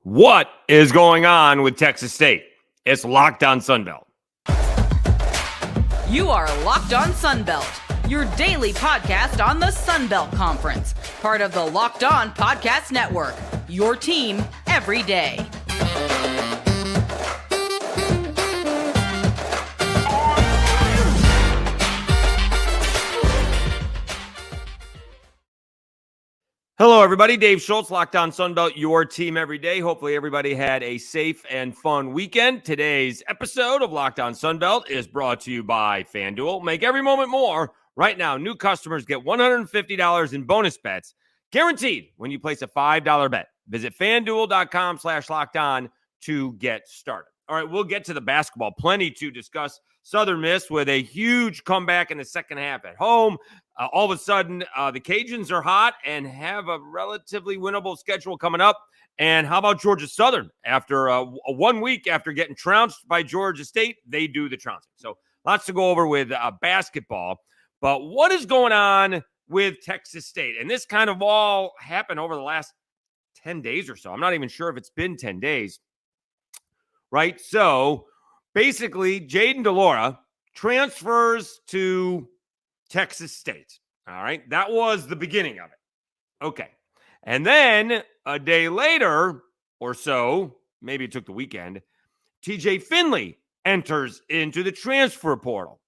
What is going on with Texas State? It's Locked On Sunbelt. You are Locked On Sunbelt, your daily podcast on the Sunbelt Conference, part of the Locked On Podcast Network, your team every day. Hello, everybody. Dave Schultz, Locked On Sunbelt, your team every day. Hopefully, everybody had a safe and fun weekend. Today's episode of Locked On Sunbelt is brought to you by FanDuel. Make every moment more. Right now, new customers get $150 in bonus bets guaranteed when you place a $5 bet. Visit FanDuel.com/LockedOn to get started. All right, we'll get to the basketball. Plenty to discuss. Southern Miss with a huge comeback in the second half at home. All of a sudden, the Cajuns are hot and have a relatively winnable schedule coming up. And how about Georgia Southern? After 1 week after getting trounced by Georgia State, they do the trouncing. So lots to go over with basketball. But what is going on with Texas State? And this kind of all happened over the last 10 days or so. I'm not even sure if it's been 10 days. Right? So basically, Jayden de Laura transfers to Texas State. All right. That was the beginning of it. Okay. And then a day later or so, maybe it took the weekend, TJ Finley enters into the transfer portal.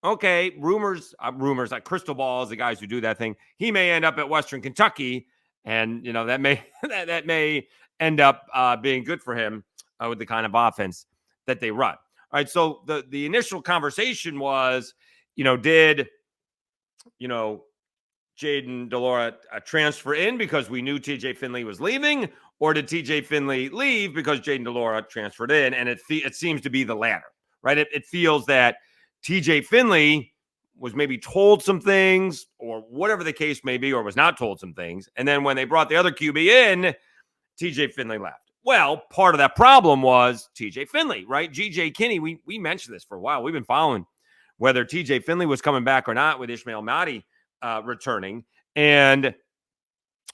Okay. Rumors like crystal balls, the guys who do that thing. He may end up at Western Kentucky. And, you know, that may end up being good for him with the kind of offense that they run. All right. So the initial conversation was, did Jayden de Laura transfer in because we knew TJ Finley was leaving, or did TJ Finley leave because Jayden de Laura transferred in? And it seems to be the latter, right? It feels that TJ Finley was maybe told some things or whatever the case may be, or was not told some things. And then when they brought the other QB in, TJ Finley left. Well, part of that problem was TJ Finley, right? GJ Kinney, we mentioned this for a while. We've been following whether TJ Finley was coming back or not with Ishmael Mahdi returning. And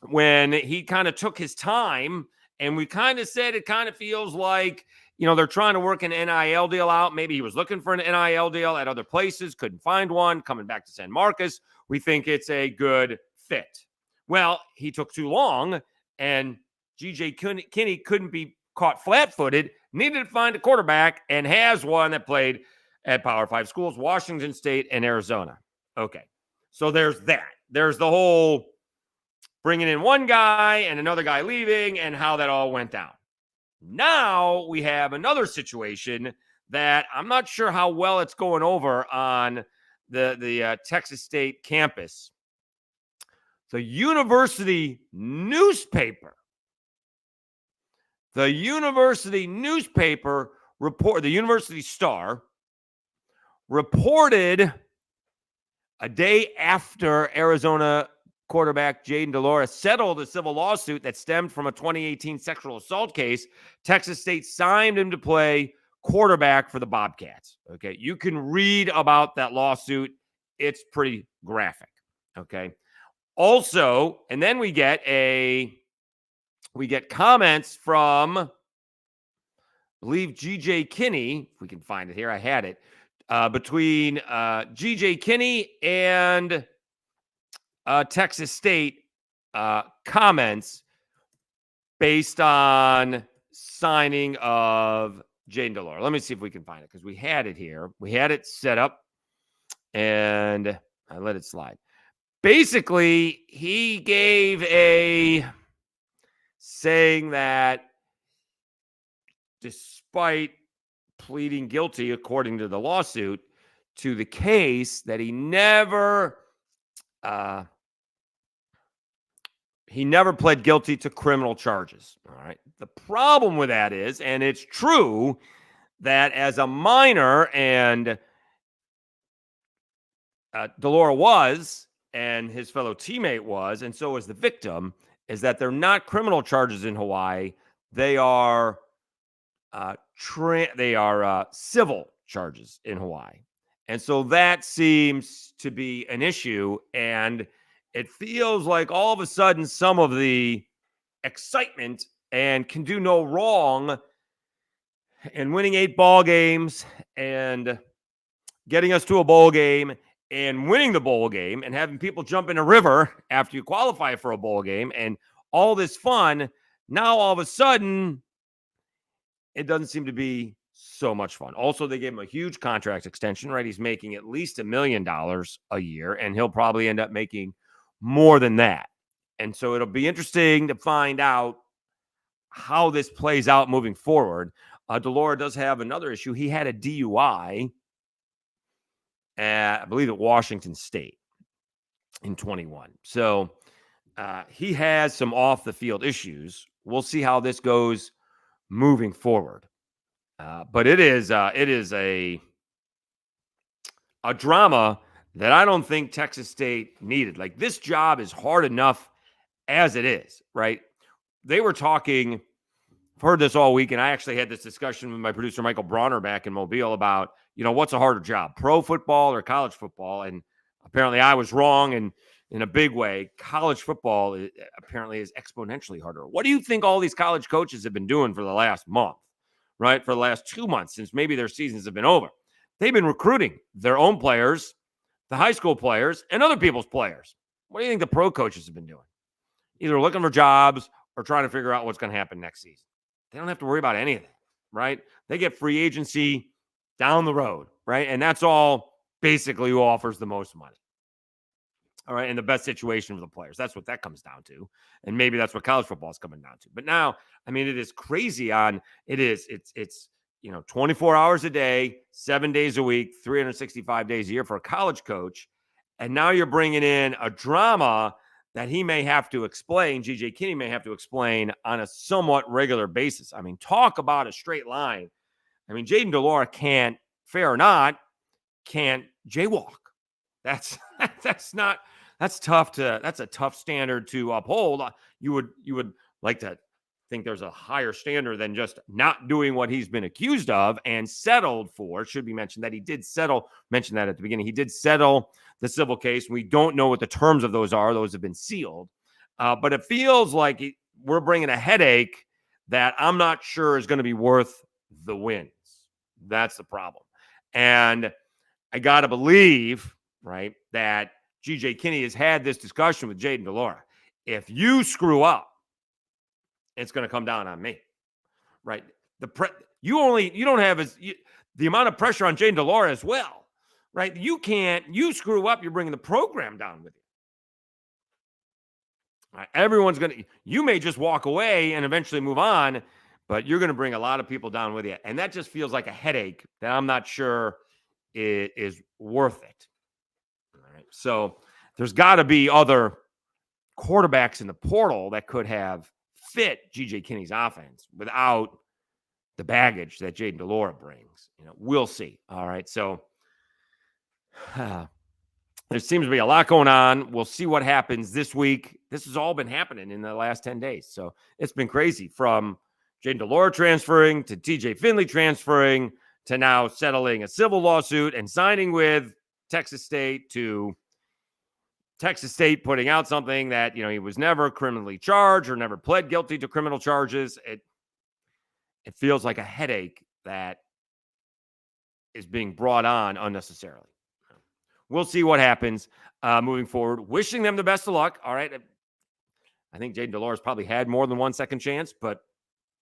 when he kind of took his time, and we kind of said it kind of feels like, they're trying to work an NIL deal out. Maybe he was looking for an NIL deal at other places, couldn't find one, coming back to San Marcos. We think it's a good fit. Well, he took too long, and GJ Kinney couldn't be caught flat-footed, needed to find a quarterback, and has one that played at Power 5 schools, Washington State and Arizona. Okay, so there's that. There's the whole bringing in one guy and another guy leaving and how that all went down. Now we have another situation that I'm not sure how well it's going over on the Texas State campus. The university newspaper the University Star reported a day after Arizona quarterback Jayden de Laura settled a civil lawsuit that stemmed from a 2018 sexual assault case. Texas State signed him to play quarterback for the Bobcats. Okay, you can read about that lawsuit. It's pretty graphic. Okay. Also, and then we get comments from, I believe, GJ Kinney, if we can find it here, I had it, between GJ Kinney and Texas State comments based on signing of Jayden de Laura. Let me see if we can find it, because we had it here. We had it set up, and I let it slide. Basically, he gave saying that despite pleading guilty, according to the lawsuit, to the case, that he never pled guilty to criminal charges. All right. The problem with that is, and it's true, that as a minor, and de Laura was, and his fellow teammate was, and so was the victim, is that they're not criminal charges in Hawaii. They are civil charges in Hawaii. And so that seems to be an issue. And it feels like all of a sudden some of the excitement and can do no wrong, and winning 8 ball games and getting us to a bowl game and winning the bowl game and having people jump in a river after you qualify for a bowl game and all this fun. Now, all of a sudden, it doesn't seem to be so much fun. Also, they gave him a huge contract extension, right? He's making at least $1 million a year, and he'll probably end up making more than that. And so it'll be interesting to find out how this plays out moving forward. DeLora does have another issue. He had a DUI at, I believe, at Washington State in 21. So he has some off the field issues. We'll see how this goes moving forward. But it is a drama that I don't think Texas State needed. Like, this job is hard enough as it is, right? They were talking, I've heard this all week, and I actually had this discussion with my producer, Michael Bronner, back in Mobile about, what's a harder job, pro football or college football? And apparently I was wrong, and in a big way. College football apparently is exponentially harder. What do you think all these college coaches have been doing for the last month, right? For the last 2 months, since maybe their seasons have been over? They've been recruiting their own players, the high school players, and other people's players. What do you think the pro coaches have been doing? Either looking for jobs or trying to figure out what's going to happen next season. They don't have to worry about anything, right? They get free agency down the road, right? And that's all basically who offers the most money. All right, and the best situation for the players. That's what that comes down to. And maybe that's what college football is coming down to. But now, I mean, it is crazy it's 24 hours a day, 7 days a week, 365 days a year for a college coach. And now you're bringing in a drama that he may have to explain, G.J. Kinney may have to explain on a somewhat regular basis. I mean, talk about a straight line. I mean, Jayden de Laura can't, fair or not, can't jaywalk. That's a tough standard to uphold. You would like to think there's a higher standard than just not doing what he's been accused of and settled for. It should be mentioned that he did settle, mention that at the beginning. He did settle the civil case. We don't know what the terms of those are. Those have been sealed. But it feels like we're bringing a headache that I'm not sure is going to be worth the wins. That's the problem. And I got to believe, right, that G.J. Kinney has had this discussion with Jayden de Laura. If you screw up, it's going to come down on me, right? You don't have the amount of pressure on Jayden de Laura as well, right? You screw up, you're bringing the program down with you. Right? You may just walk away and eventually move on, but you're going to bring a lot of people down with you. And that just feels like a headache that I'm not sure it is worth it. All right. So there's got to be other quarterbacks in the portal that could have fit G.J. Kinney's offense without the baggage that Jayden de Laura brings. We'll see. All right. So there seems to be a lot going on. We'll see what happens this week. This has all been happening in the last 10 days. So it's been crazy, from Jayden de Laura transferring to TJ Finley transferring to now settling a civil lawsuit and signing with Texas State, to Texas State putting out something that, he was never criminally charged or never pled guilty to criminal charges. It feels like a headache that is being brought on unnecessarily. We'll see what happens moving forward. Wishing them the best of luck. All right. I think Jayden de Laura's probably had more than one second chance, but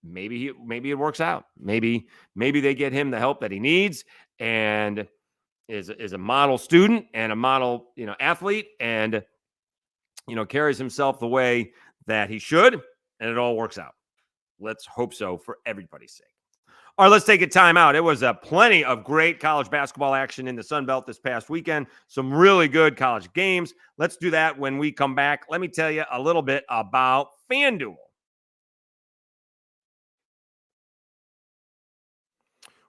maybe it works out. Maybe they get him the help that he needs and is a model student and a model, athlete, and, carries himself the way that he should, and it all works out. Let's hope so for everybody's sake. All right, let's take a time out. It was plenty of great college basketball action in the Sun Belt this past weekend. Some really good college games. Let's do that when we come back. Let me tell you a little bit about FanDuel.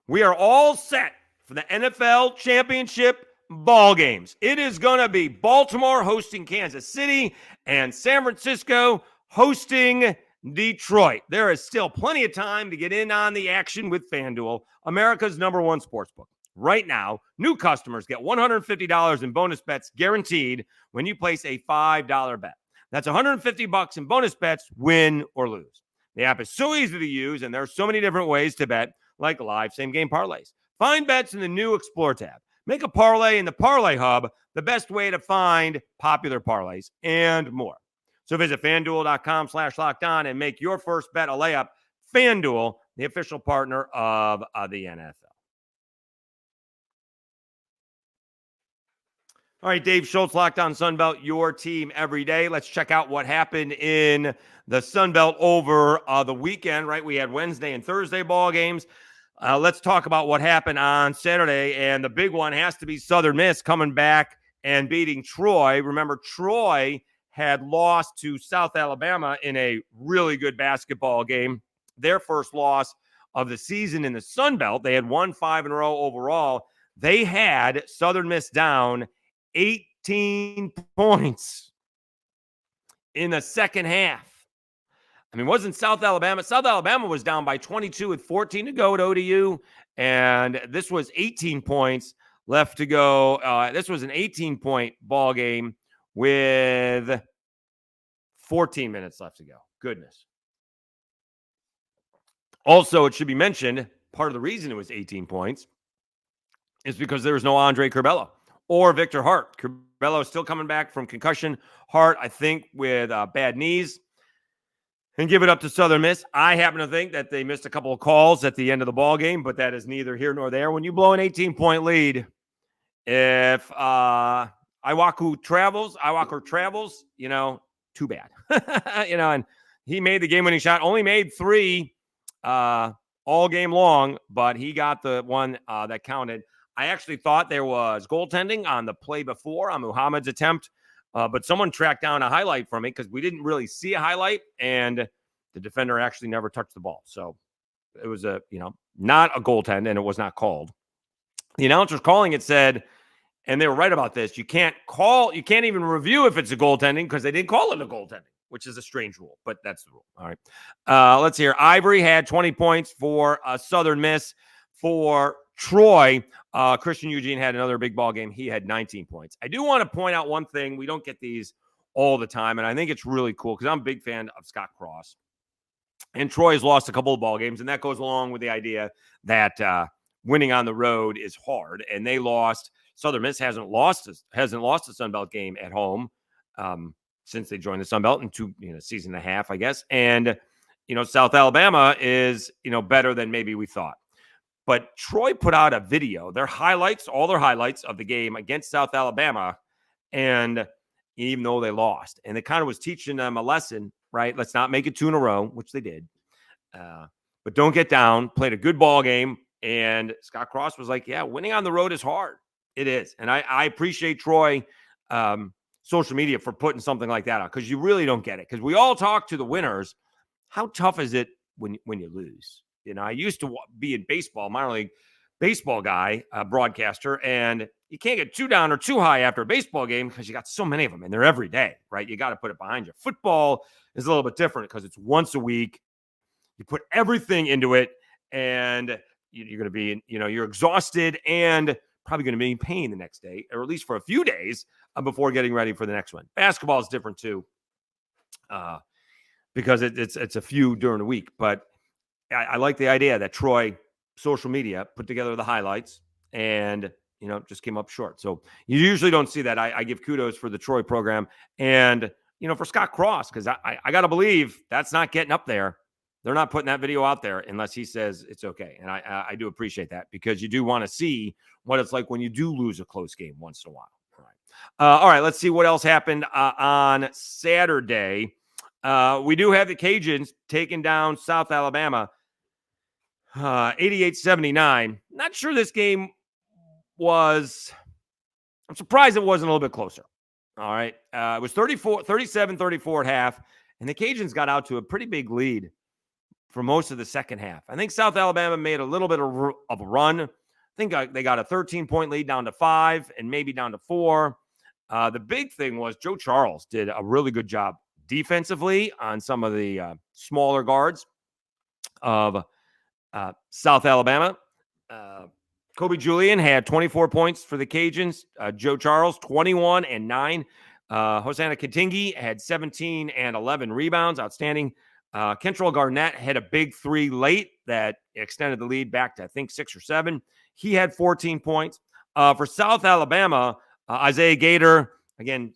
We are all set for the NFL championship ball games. It is going to be Baltimore hosting Kansas City and San Francisco hosting Detroit. There is still plenty of time to get in on the action with FanDuel, America's #1 sportsbook. Right now, new customers get $150 in bonus bets guaranteed when you place a $5 bet. That's $150 in bonus bets, win or lose. The app is so easy to use, and there are so many different ways to bet, like live same-game parlays. Find bets in the new Explore tab. Make a parlay in the Parlay Hub, the best way to find popular parlays, and more. So visit FanDuel.com/lockedon and make your first bet a layup. FanDuel, the official partner of the NFL. All right, Dave Schultz, Locked On Sunbelt, your team every day. Let's check out what happened in the Sunbelt over the weekend, right? We had Wednesday and Thursday ball games. Let's talk about what happened on Saturday, and the big one has to be Southern Miss coming back and beating Troy. Remember, Troy had lost to South Alabama in a really good basketball game, their first loss of the season in the Sunbelt. They had won 5 in a row overall. They had Southern Miss down 18 points in the second half. I mean, wasn't South Alabama? South Alabama was down by 22 with 14 to go at ODU, and this was 18 points left to go. This was an 18-point ball game with 14 minutes left to go. Goodness. Also, it should be mentioned, part of the reason it was 18 points is because there was no Andre Curbelo or Victor Hart. Curbelo is still coming back from concussion. Hart, I think, with bad knees. And give it up to Southern Miss. I happen to think that they missed a couple of calls at the end of the ball game, but that is neither here nor there. When you blow an 18-point lead, if Iwaku travels, too bad. And he made the game-winning shot. Only made 3 all game long, but he got the one that counted. I actually thought there was goaltending on the play before on Muhammad's attempt, but someone tracked down a highlight from it because we didn't really see a highlight, and the defender actually never touched the ball. So it was not a goaltend, and it was not called. The announcers calling it said, and they were right about this, you can't even review if it's a goaltending because they didn't call it a goaltending, which is a strange rule, but that's the rule. All right. Let's hear. Ivory had 20 points for Southern Miss. For Troy, Christian Eugene had another big ball game. He had 19 points. I do want to point out one thing. We don't get these all the time, and I think it's really cool because I'm a big fan of Scott Cross. And Troy has lost a couple of ball games, and that goes along with the idea that winning on the road is hard. And they lost. Southern Miss hasn't lost a Sunbelt game at home since they joined the Sunbelt in 2 season and a half, I guess. And South Alabama is better than maybe we thought. But Troy put out a video, all their highlights of the game against South Alabama, and even though they lost, and it kind of was teaching them a lesson, right? Let's not make it 2 in a row, which they did. But don't get down. Played a good ball game, and Scott Cross was like, yeah, winning on the road is hard. It is. And I appreciate Troy social media for putting something like that out because you really don't get it. Because we all talk to the winners. How tough is it when you lose? I used to be in baseball, minor league baseball guy, broadcaster, and you can't get too down or too high after a baseball game because you got so many of them, and they're every day, right? You got to put it behind you. Football is a little bit different because it's once a week. You put everything into it, and you're going to be, you're exhausted and probably going to be in pain the next day, or at least for a few days before getting ready for the next one. Basketball is different too because it's a few during the week, but I like the idea that Troy social media put together the highlights and, just came up short. So you usually don't see that. I give kudos for the Troy program and, for Scott Cross, because I got to believe that's not getting up there. They're not putting that video out there unless he says it's okay. And I do appreciate that because you do want to see what it's like when you do lose a close game once in a while. All right. All right. Let's see what else happened on Saturday. We do have the Cajuns taking down South Alabama. 88-79. Not sure this game was. I'm surprised it wasn't a little bit closer. All right. It was 37-34 at half, and the Cajuns got out to a pretty big lead for most of the second half. I think South Alabama made a little bit of a run. I think they got a 13-point lead down to 5 and maybe down to 4. The big thing was Joe Charles did a really good job defensively on some of the smaller guards of South Alabama. Kobe Julian had 24 points for the Cajuns. Joe Charles, 21 and 9. Hosanna Katingi had 17 and 11 rebounds. Outstanding Kentrell Garnett had a big three late that extended the lead back to, I think, 6 or 7. He had 14 points. For South Alabama, Isaiah Gator, again,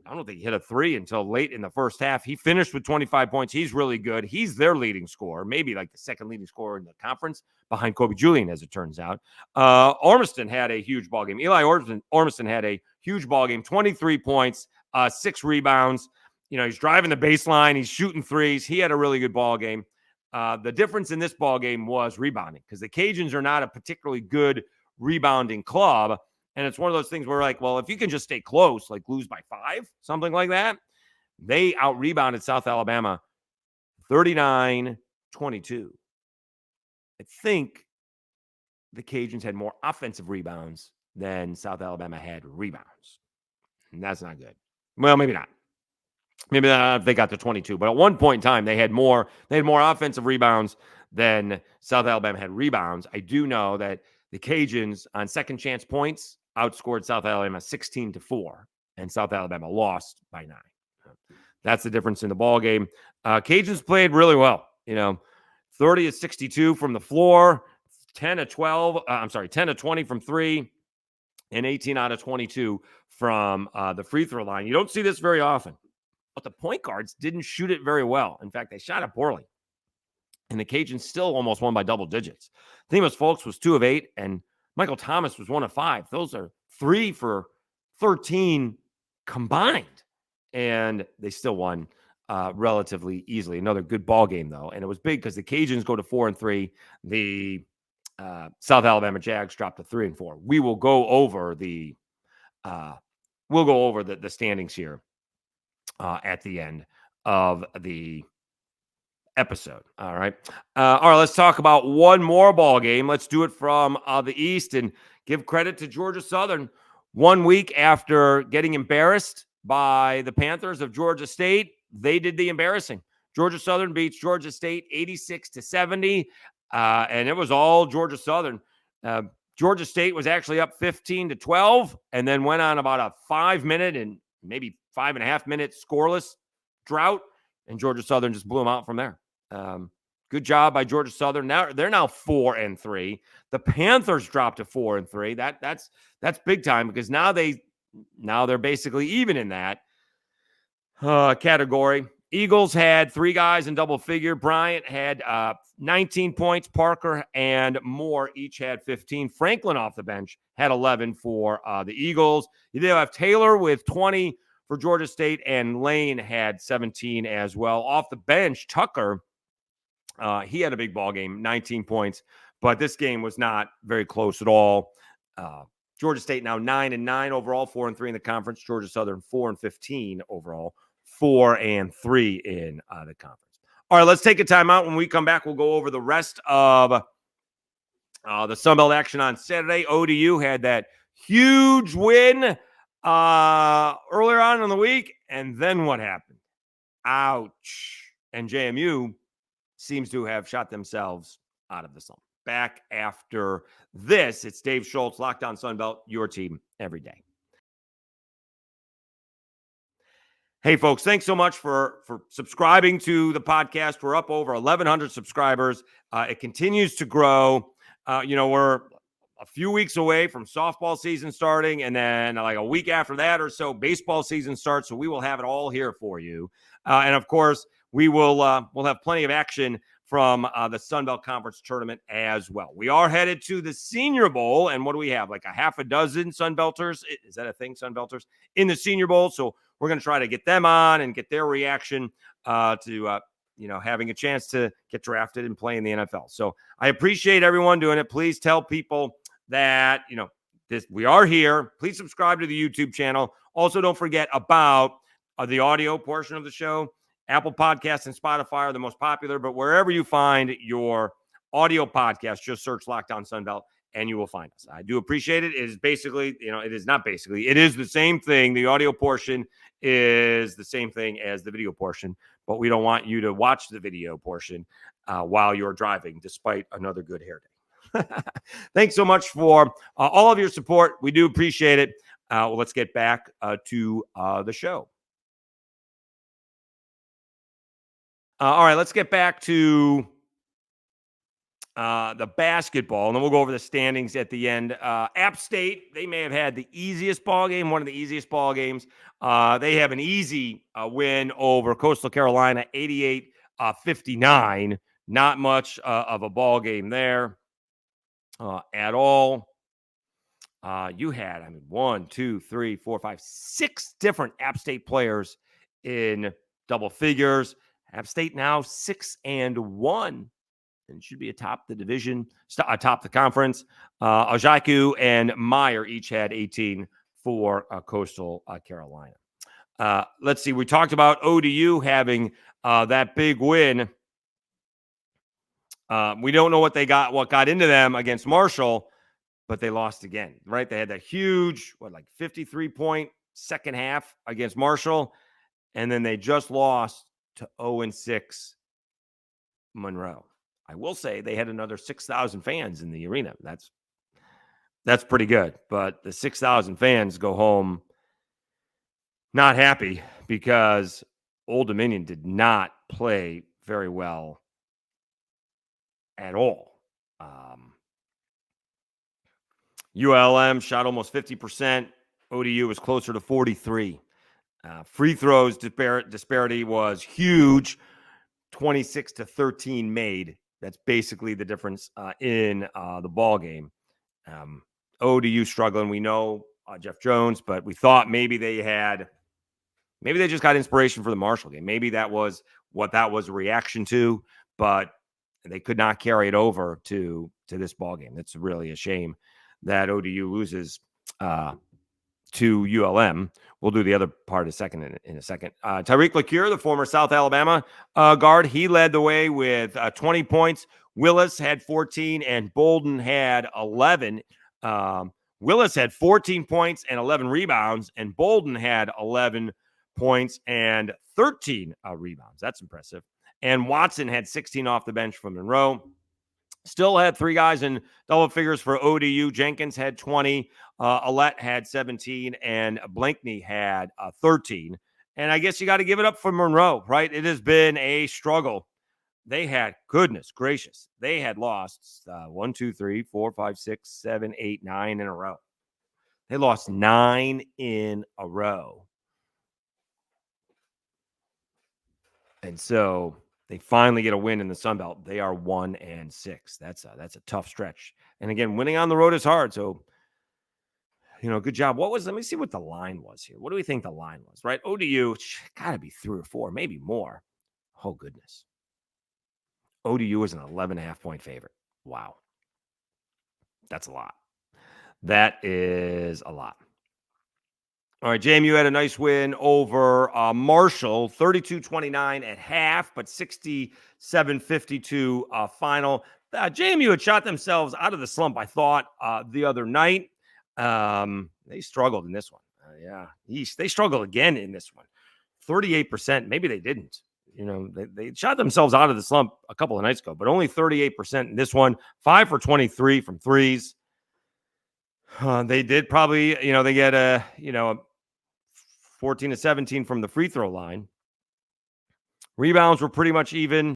I don't think he hit a three until late in the first half. He finished with 25 points. He's really good. He's their leading scorer, maybe like the second leading scorer in the conference behind Kobe Julian, as it turns out. Ormiston had a huge ball game. Eli Ormiston had a huge ball game, 23 points, 6 rebounds. He's driving the baseline. He's shooting threes. He had a really good ball game. The difference in this ball game was rebounding, because the Cajuns are not a particularly good rebounding club. And it's one of those things where, like, well, if you can just stay close, like lose by 5, something like that, they out-rebounded South Alabama 39-22. I think the Cajuns had more offensive rebounds than South Alabama had rebounds. And that's not good. Well, maybe not. Maybe not if they got to 22. But at one point in time, they had more offensive rebounds than South Alabama had rebounds. I do know that the Cajuns on second chance points outscored South Alabama 16-4, and South Alabama lost by 9. That's the difference in the ball game. Cajuns played really well. 30-62 from the floor, 10 of 20 from 3, and 18 out of 22 from the free throw line. You don't see this very often, but the point guards didn't shoot it very well. In fact, they shot it poorly, and the Cajuns still almost won by double digits. Themis Folks was 2 of 8, and Michael Thomas was 1 of 5. Those are 3 for 13 combined, and they still won relatively easily. Another good ball game, though, and it was big because the Cajuns go to 4-3. The South Alabama Jags dropped to 3-4. We will go over the standings here at the end of the episode. All right. Let's talk about one more ball game. Let's do it from the East and give credit to Georgia Southern. 1 week after getting embarrassed by the Panthers of Georgia State, they did the embarrassing. Georgia Southern beats Georgia State 86-70, and it was all Georgia Southern. Georgia State was actually up 15-12, and then went on about a 5-minute and maybe 5.5-minute scoreless drought, and Georgia Southern just blew them out from there. Good job by Georgia Southern. Now they're 4-3. The Panthers dropped to 4-3. That's big time, because now they're basically even in that category. Eagles had 3 guys in double figure. Bryant had 19 points. Parker and Moore each had 15. Franklin off the bench had 11 for the Eagles. You do have Taylor with 20 for Georgia State, and Lane had 17 as well. Off the bench, Tucker, he had a big ball game, 19 points, but this game was not very close at all. Georgia State now 9-9 overall, 4-3 in the conference. Georgia Southern 4-15 overall, 4-3 in the conference. All right, let's take a timeout. When we come back, we'll go over the rest of the Sun Belt action on Saturday. ODU had that huge win earlier on in the week, and then what happened? Ouch. And JMU seems to have shot themselves out of the sun. Back after this, it's Dave Schultz, Locked On Sun Belt, your team every day. Hey, folks, thanks so much for subscribing to the podcast. We're up over 1,100 subscribers. It continues to grow. We're a few weeks away from softball season starting, and then like a week after that or so, baseball season starts. So we will have it all here for you. And of course, we'll have plenty of action from the Sun Belt Conference tournament as well. We are headed to the Senior Bowl, and what do we have? Like a half a dozen Sun Belters? Is that a thing, Sun Belters? In the Senior Bowl. So we're going to try to get them on and get their reaction to having a chance to get drafted and play in the NFL. So I appreciate everyone doing it. Please tell people that, we are here. Please subscribe to the YouTube channel. Also, don't forget about the audio portion of the show. Apple Podcasts and Spotify are the most popular, but wherever you find your audio podcast, just search Locked On Sun Belt and you will find us. I do appreciate it. It is basically, it is not basically, it is the same thing. The audio portion is the same thing as the video portion, but we don't want you to watch the video portion while you're driving, despite another good hair day. Thanks so much for all of your support. We do appreciate it. Let's get back to the show. All right, let's get back to the basketball, and then we'll go over the standings at the end. App State, they may have had the easiest ball game, one of the easiest ball games. They have an easy win over Coastal Carolina, 88-59. Not much of a ball game there at all. You had, 1, 2, 3, 4, 5, 6 different App State players in double figures. App State now 6-1. And should be atop the division, atop the conference. Ojaku and Meyer each had 18 for Coastal Carolina. Let's see. We talked about ODU having that big win. We don't know what got into them against Marshall, but they lost again, right? They had that huge, 53-point second half against Marshall, and then they just lost to 0-6 Monroe. I will say they had another 6,000 fans in the arena. That's pretty good. But the 6,000 fans go home not happy because Old Dominion did not play very well at all. ULM shot almost 50%. ODU was closer to 43. Free throws disparity was huge. 26-13 made. That's basically the difference in the ball game. ODU struggling. We know Jeff Jones, but we thought maybe they just got inspiration for the Marshall game. Maybe that was what that was a reaction to, but they could not carry it over to this ball game. That's really a shame that ODU loses to ULM. We'll do the other part in a second. Tyreek LaCure, the former South Alabama guard, he led the way with 20 points. Willis had 14 and Bolden had 11. Willis had 14 points and 11 rebounds, and Bolden had 11 points and 13 rebounds. That's impressive. And Watson had 16 off the bench from Monroe. Still had 3 guys in double figures for ODU. Jenkins had 20. Alette had 17, and Blankney had 13. And I guess you got to give it up for Monroe, right? It has been a struggle. They had, goodness gracious, they had lost 1, 2, 3, 4, 5, 6, 7, 8, 9 in a row. They lost 9 in a row. And so they finally get a win in the Sun Belt. They are 1-6. That's a tough stretch. And again, winning on the road is hard. So, good job. Let me see what the line was here. What do we think the line was, right? ODU, got to be 3 or 4, maybe more. Oh, goodness. ODU is an 11.5-point favorite. Wow. That's a lot. That is a lot. All right, JMU had a nice win over Marshall, 32-29 at half, but 67-52 final. JMU had shot themselves out of the slump, I thought, the other night. They struggled in this one. They struggled again in this one. 38%. Maybe they didn't. They shot themselves out of the slump a couple of nights ago, but only 38% in this one. 5 for 23 from threes. They did probably, they get a 14-17 from the free throw line. Rebounds were pretty much even.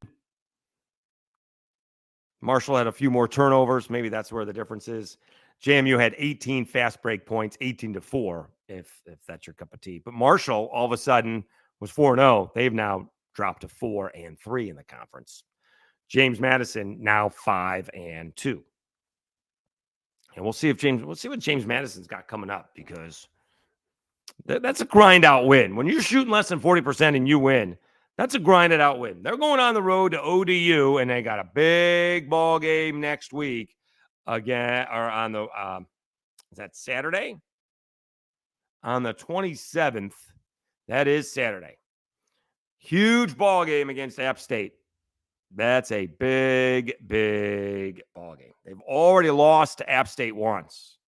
Marshall had a few more turnovers. Maybe that's where the difference is. JMU had 18 fast break points, 18-4, if that's your cup of tea. But Marshall, all of a sudden, was 4-0. They've now dropped to 4-3 in the conference. James Madison now 5-2. And we'll see what James Madison's got coming up, because that's a grind out win. When you're shooting less than 40% and you win, that's a grinded out win. They're going on the road to ODU, and they got a big ball game next week again, or on the is that Saturday? On the 27th. That is Saturday. Huge ball game against App State. That's a big, big ball game. They've already lost to App State once,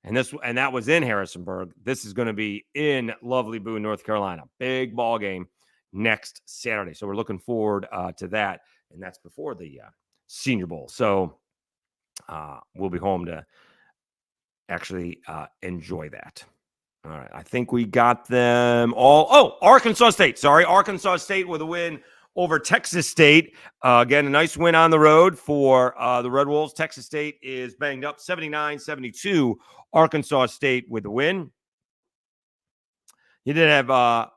and that was in Harrisonburg. This is going to be in lovely Boone, North Carolina. Big ball game next Saturday. So we're looking forward to that, and that's before the Senior Bowl. So we'll be home to actually enjoy that. All right, I think we got them all. Oh, Arkansas State. Sorry, Arkansas State with a win over Texas State. Again, a nice win on the road for the Red Wolves. Texas State is banged up 79-72. Arkansas State with the win. You did have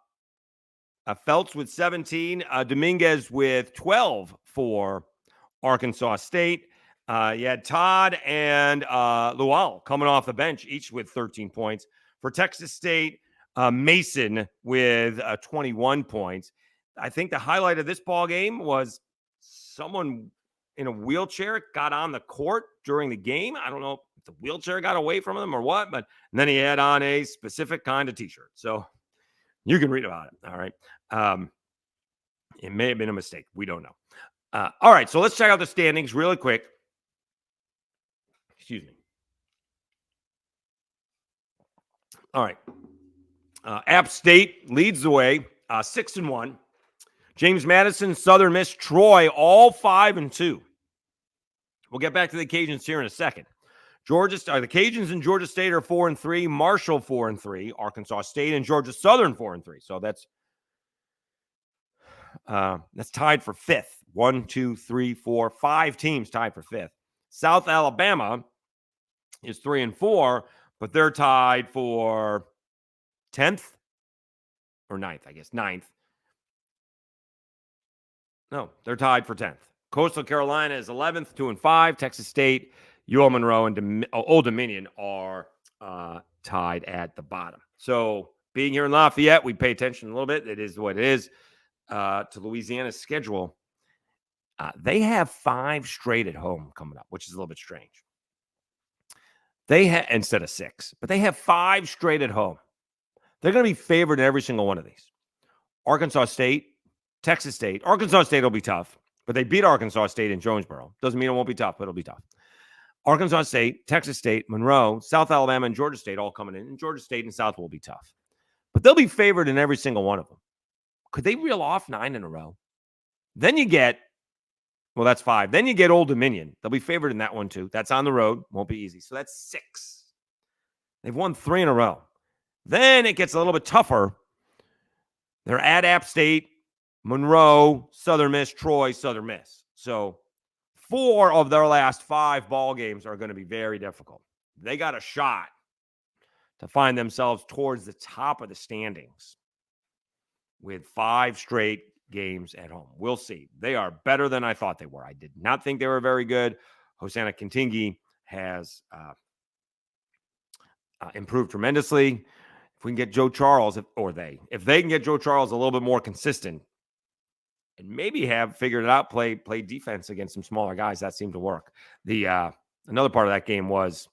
Feltz with 17, Dominguez with 12 for Arkansas State. You had Todd and Lual coming off the bench, each with 13 points. For Texas State, Mason with 21 points. I think the highlight of this ball game was someone in a wheelchair got on the court during the game. I don't know if the wheelchair got away from him or what, but then he had on a specific kind of T-shirt. So you can read about it. All right. It may have been a mistake. We don't know. All right. So let's check out the standings really quick. Excuse me. All right. App State leads the way, 6-1. James Madison, Southern Miss, Troy, all 5-2. We'll get back to the Cajuns here in a second. The Cajuns and Georgia State are 4-3. Marshall 4-3. Arkansas State and Georgia Southern 4-3. So that's tied for fifth. 1, 2, 3, 4, 5 teams tied for fifth. South Alabama is 3-4, but they're tied for 10th or 9th, I guess. 9th. No, they're tied for 10th. Coastal Carolina is 11th, 2-5. Texas State, UL Monroe, and Old Dominion are tied at the bottom. So being here in Lafayette, we pay attention a little bit. It is what it is to Louisiana's schedule. They have 5 straight at home coming up, which is a little bit strange. They have instead of 6, but they have 5 straight at home. They're going to be favored in every single one of these. Arkansas State, Texas State. Arkansas State will be tough, but they beat Arkansas State in Jonesboro. Doesn't mean it won't be tough, but it'll be tough. Arkansas State, Texas State, Monroe, South Alabama, and Georgia State all coming in. And Georgia State and South will be tough. But they'll be favored in every single one of them. Could they reel off 9 in a row? Then you get, well, that's 5. Then you get Old Dominion. They'll be favored in that one too. That's on the road. Won't be easy. So that's 6. They've won 3 in a row. Then it gets a little bit tougher. They're at App State, Monroe, Southern Miss, Troy, Southern Miss. So 4 of their last 5 ball games are going to be very difficult. They got a shot to find themselves towards the top of the standings with 5 straight games at home. We'll see. They are better than I thought they were. I did not think they were very good. Hosanna Kintingi has improved tremendously. If we can get Joe Charles, if they can get Joe Charles a little bit more consistent and maybe have figured it out, play defense against some smaller guys, that seemed to work. The another part of that game was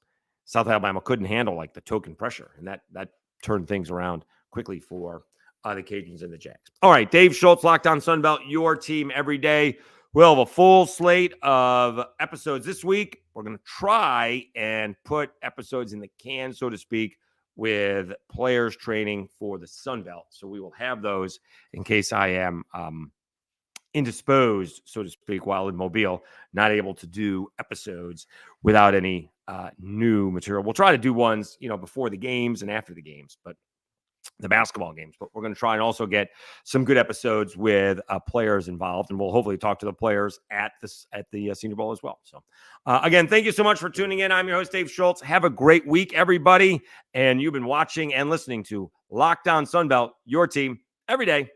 South Alabama couldn't handle like the token pressure, and that turned things around quickly for the Cajuns and the Jags. All right, Dave Schultz, Locked On Sunbelt, your team every day. We'll have a full slate of episodes this week. We're going to try and put episodes in the can, so to speak, with players training for the Sunbelt. So we will have those in case I am indisposed, so to speak, while in Mobile, not able to do episodes without any new material. We'll try to do ones, before the games and after the games, but the basketball games. But we're going to try and also get some good episodes with players involved, and we'll hopefully talk to the players at the Senior Bowl as well. So, again, thank you so much for tuning in. I'm your host, Dave Schultz. Have a great week, everybody. And you've been watching and listening to Locked On Sunbelt, your team every day.